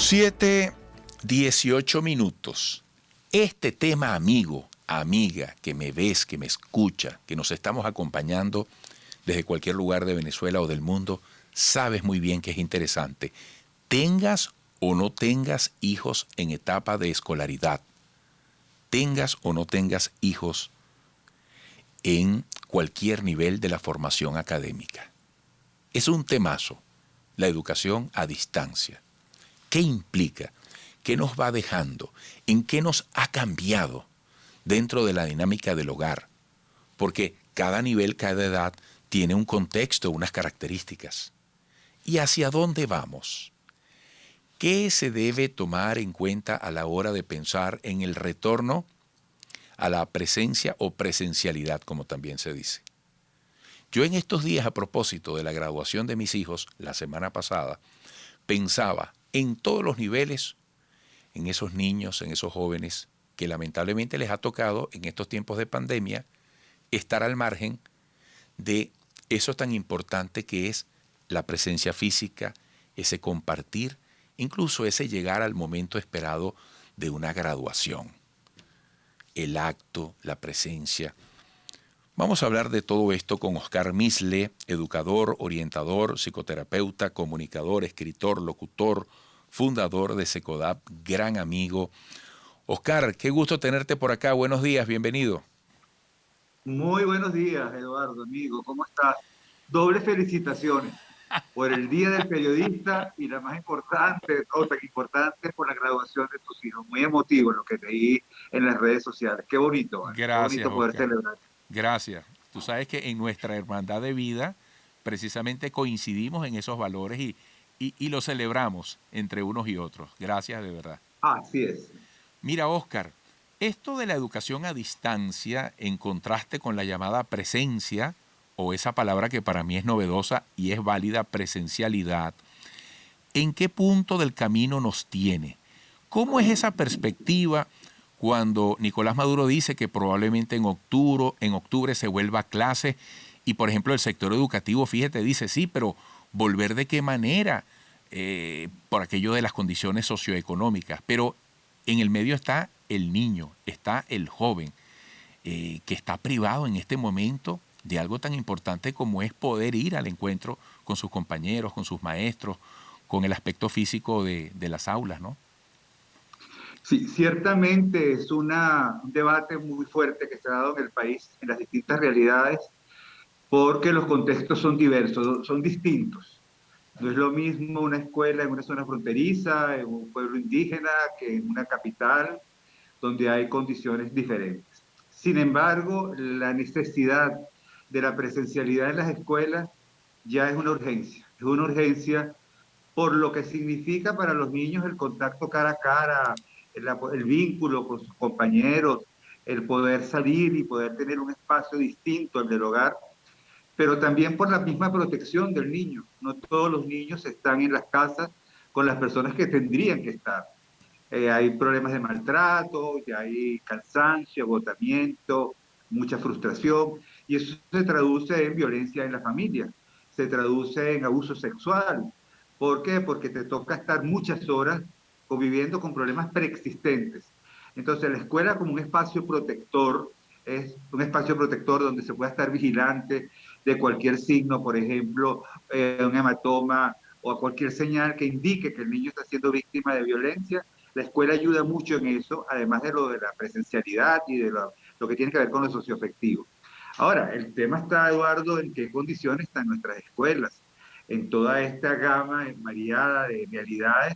7:18. Este tema, amigo, amiga, que me ves, que me escucha, que nos estamos acompañando desde cualquier lugar de Venezuela o del mundo, sabes muy bien que es interesante. Tengas o no tengas hijos en etapa de escolaridad, tengas o no tengas hijos en cualquier nivel de la formación académica. Es un temazo, la educación a distancia. ¿Qué implica? ¿Qué nos va dejando? ¿En qué nos ha cambiado dentro de la dinámica del hogar? Porque cada nivel, cada edad tiene un contexto, unas características. ¿Y hacia dónde vamos? ¿Qué se debe tomar en cuenta a la hora de pensar en el retorno a la presencia o presencialidad, como también se dice? Yo en estos días, a propósito de la graduación de mis hijos, la semana pasada, pensaba en todos los niveles, en esos niños, en esos jóvenes, que lamentablemente les ha tocado en estos tiempos de pandemia estar al margen de eso tan importante que es la presencia física, ese compartir, incluso ese llegar al momento esperado de una graduación. El acto, la presencia. Vamos a hablar de todo esto con Oscar Misle, educador, orientador, psicoterapeuta, comunicador, escritor, locutor, fundador de Secodap, gran amigo. Oscar, qué gusto tenerte por acá. Buenos días, bienvenido. Muy buenos días, Eduardo, amigo. ¿Cómo estás? Dobles felicitaciones por el Día del Periodista y la más importante, o tan importante, por la graduación de tus hijos. Muy emotivo lo que leí en las redes sociales. Qué bonito, ¿vale? Qué Gracias, bonito poder Oscar. celebrar. Gracias. Tú sabes que en nuestra hermandad de vida precisamente coincidimos en esos valores y los celebramos entre unos y otros. Gracias de verdad. Así es. Mira, Oscar, esto de la educación a distancia, en contraste con la llamada presencia, o esa palabra que para mí es novedosa y es válida, presencialidad, ¿en qué punto del camino nos tiene? ¿Cómo es esa perspectiva cuando Nicolás Maduro dice que probablemente en octubre se vuelva a clase y, por ejemplo, el sector educativo, fíjate, dice, sí, pero ¿volver de qué manera? Por aquello de las condiciones socioeconómicas. Pero en el medio está el niño, está el joven, que está privado en este momento de algo tan importante como es poder ir al encuentro con sus compañeros, con sus maestros, con el aspecto físico de las aulas, ¿no? Sí, ciertamente es un debate muy fuerte que se ha dado en el país, en las distintas realidades, porque los contextos son diversos, son distintos. No es lo mismo una escuela en una zona fronteriza, en un pueblo indígena, que en una capital, donde hay condiciones diferentes. Sin embargo, la necesidad de la presencialidad en las escuelas ya es una urgencia por lo que significa para los niños el contacto cara a cara, el vínculo con sus compañeros, el poder salir y poder tener un espacio distinto al del hogar, pero también por la misma protección del niño. No todos los niños están en las casas con las personas que tendrían que estar. Hay problemas de maltrato, ya hay cansancio, agotamiento, mucha frustración, y eso se traduce en violencia en la familia, se traduce en abuso sexual. ¿Por qué? Porque te toca estar muchas horas conviviendo con problemas preexistentes. Entonces, la escuela como un espacio protector, es un espacio protector donde se pueda estar vigilante de cualquier signo, por ejemplo, un hematoma o a cualquier señal que indique que el niño está siendo víctima de violencia. La escuela ayuda mucho en eso, además de lo de la presencialidad y de lo que tiene que ver con lo socioafectivo. Ahora, el tema está, Eduardo, en qué condiciones están nuestras escuelas, en toda esta gama variada de realidades,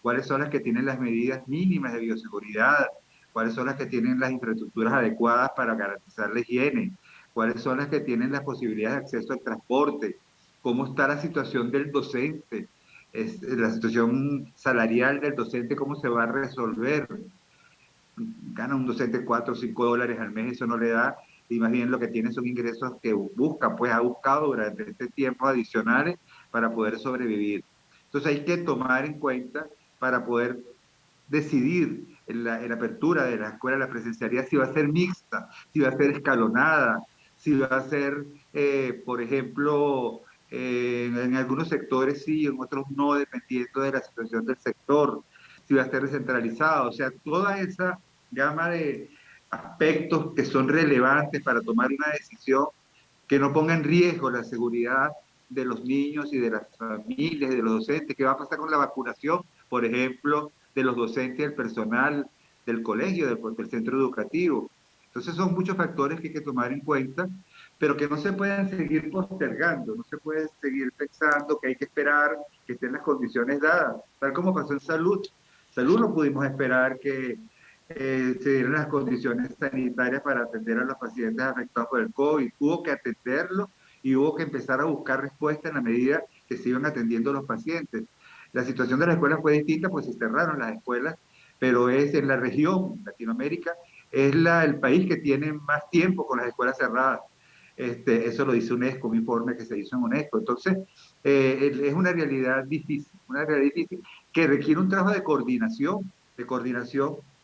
cuáles son las que tienen las medidas mínimas de bioseguridad, cuáles son las que tienen las infraestructuras adecuadas para garantizar la higiene, cuáles son las que tienen las posibilidades de acceso al transporte, cómo está la situación del docente, la situación salarial del docente, cómo se va a resolver. Gana un docente 4 o 5 dólares al mes, eso no le da, y más bien lo que tiene son ingresos que busca, pues ha buscado durante este tiempo adicionales para poder sobrevivir. Entonces hay que tomar en cuenta para poder decidir en la apertura de la escuela la presencialidad si va a ser mixta, si va a ser escalonada, si va a ser, por ejemplo, en algunos sectores sí, en otros no, dependiendo de la situación del sector. si va a estar descentralizado, o sea, toda esa gama de aspectos que son relevantes para tomar una decisión que no ponga en riesgo la seguridad de los niños y de las familias y de los docentes. ¿Qué va a pasar con la vacunación, por ejemplo, de los docentes y el personal del colegio, del centro educativo? Entonces son muchos factores que hay que tomar en cuenta, pero que no se pueden seguir postergando, no se puede seguir pensando que hay que esperar que estén las condiciones dadas, tal como pasó en salud. Salud no pudimos esperar que se dieron las condiciones sanitarias para atender a los pacientes afectados por el COVID. Hubo que atenderlo y hubo que empezar a buscar respuesta en la medida que se iban atendiendo los pacientes. La situación de las escuelas fue distinta, pues se cerraron las escuelas, pero es en la región, Latinoamérica, es el país que tiene más tiempo con las escuelas cerradas. Eso lo dice UNESCO, un informe que se hizo en UNESCO. Entonces, es una realidad difícil que requiere un trabajo de coordinación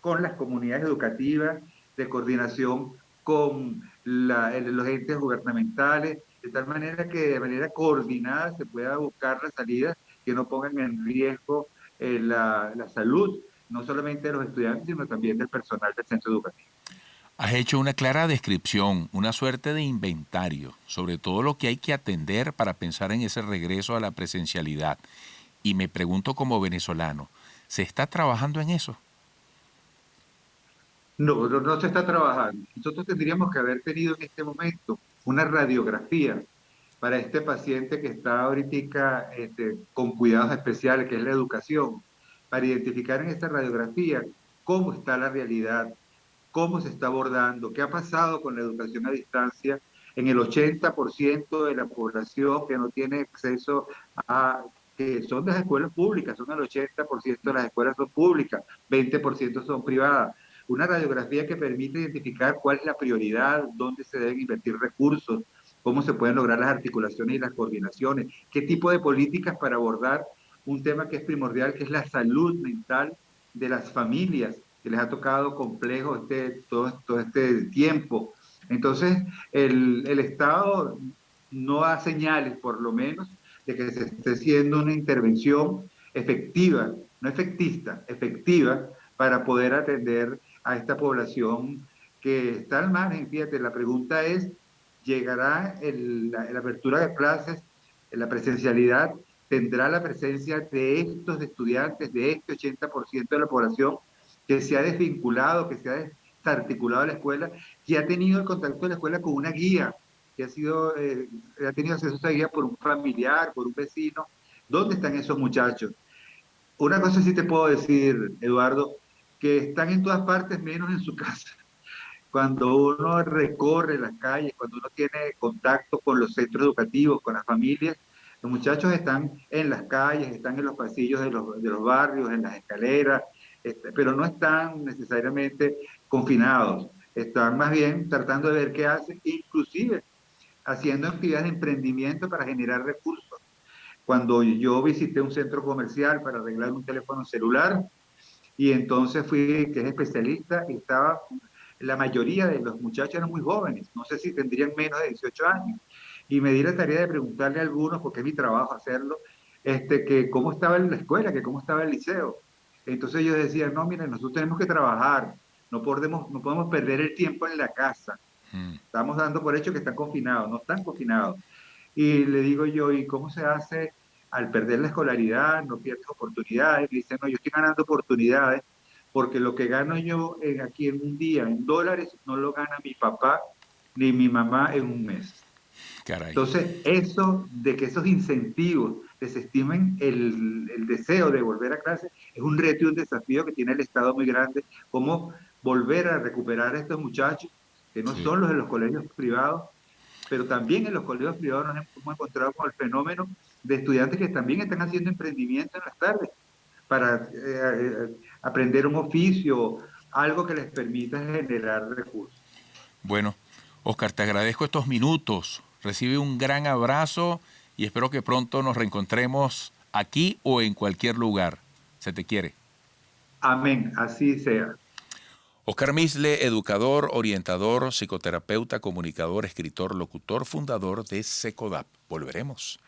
con las comunidades educativas, de coordinación con los entes gubernamentales, de tal manera que de manera coordinada se pueda buscar las salidas que no pongan en riesgo la salud, no solamente de los estudiantes, sino también del personal del centro educativo. Has hecho una clara descripción, una suerte de inventario sobre todo lo que hay que atender para pensar en ese regreso a la presencialidad. Y me pregunto como venezolano, ¿se está trabajando en eso? No, no se está trabajando. Nosotros tendríamos que haber tenido en este momento una radiografía para este paciente que está ahorita con cuidados especiales, que es la educación, para identificar en esta radiografía cómo está la realidad, cómo se está abordando, qué ha pasado con la educación a distancia en el 80% de la población que no tiene acceso a, que son de las escuelas públicas, son el 80% de las escuelas son públicas, 20% son privadas. Una radiografía que permite identificar cuál es la prioridad, dónde se deben invertir recursos, cómo se pueden lograr las articulaciones y las coordinaciones, qué tipo de políticas para abordar un tema que es primordial, que es la salud mental de las familias, que les ha tocado complejo todo este tiempo. Entonces, el Estado no da señales, por lo menos, de que se esté haciendo una intervención efectiva, no efectista, efectiva, para poder atender a esta población que está al margen. Fíjate, la pregunta es, ¿llegará la apertura de clases, la presencialidad, tendrá la presencia de estos estudiantes, de este 80% de la población que se ha desvinculado, que se ha desarticulado de la escuela, que ha tenido el contacto de la escuela con una guía, que ha tenido acceso a esa guía por un familiar, por un vecino? ¿Dónde están esos muchachos? Una cosa sí te puedo decir, Eduardo, que están en todas partes menos en su casa. Cuando uno recorre las calles, cuando uno tiene contacto con los centros educativos, con las familias, los muchachos están en las calles, están en los pasillos de los barrios, en las escaleras, pero no están necesariamente confinados. Están más bien tratando de ver qué hacen, inclusive haciendo actividades de emprendimiento para generar recursos. Cuando yo visité un centro comercial para arreglar un teléfono celular, y entonces fui, que es especialista, y estaba, la mayoría de los muchachos eran muy jóvenes, no sé si tendrían menos de 18 años, y me di la tarea de preguntarle a algunos, porque es mi trabajo hacerlo, que cómo estaba la escuela, que cómo estaba el liceo. Entonces ellos decían, no, miren, nosotros tenemos que trabajar, no podemos perder el tiempo en la casa, Mm. estamos dando por hecho que están confinados, no están confinados. Y le digo yo, ¿y cómo se hace al perder la escolaridad? No pierdes oportunidades. Y dice, no, yo estoy ganando oportunidades porque lo que gano yo aquí en un día en dólares no lo gana mi papá ni mi mamá en un mes. Caray. Entonces, eso de que esos incentivos desestimen el deseo de volver a clase es un reto y un desafío que tiene el Estado muy grande. Cómo volver a recuperar a estos muchachos que no Sí. son los de los colegios privados, pero también en los colegios privados nos hemos encontrado con el fenómeno de estudiantes que también están haciendo emprendimiento en las tardes para aprender un oficio, algo que les permita generar recursos. Bueno, Oscar, te agradezco estos minutos. Recibe un gran abrazo y espero que pronto nos reencontremos aquí o en cualquier lugar. Se te quiere. Amén, así sea. Oscar Misle, educador, orientador, psicoterapeuta, comunicador, escritor, locutor, fundador de SECODAP. Volveremos.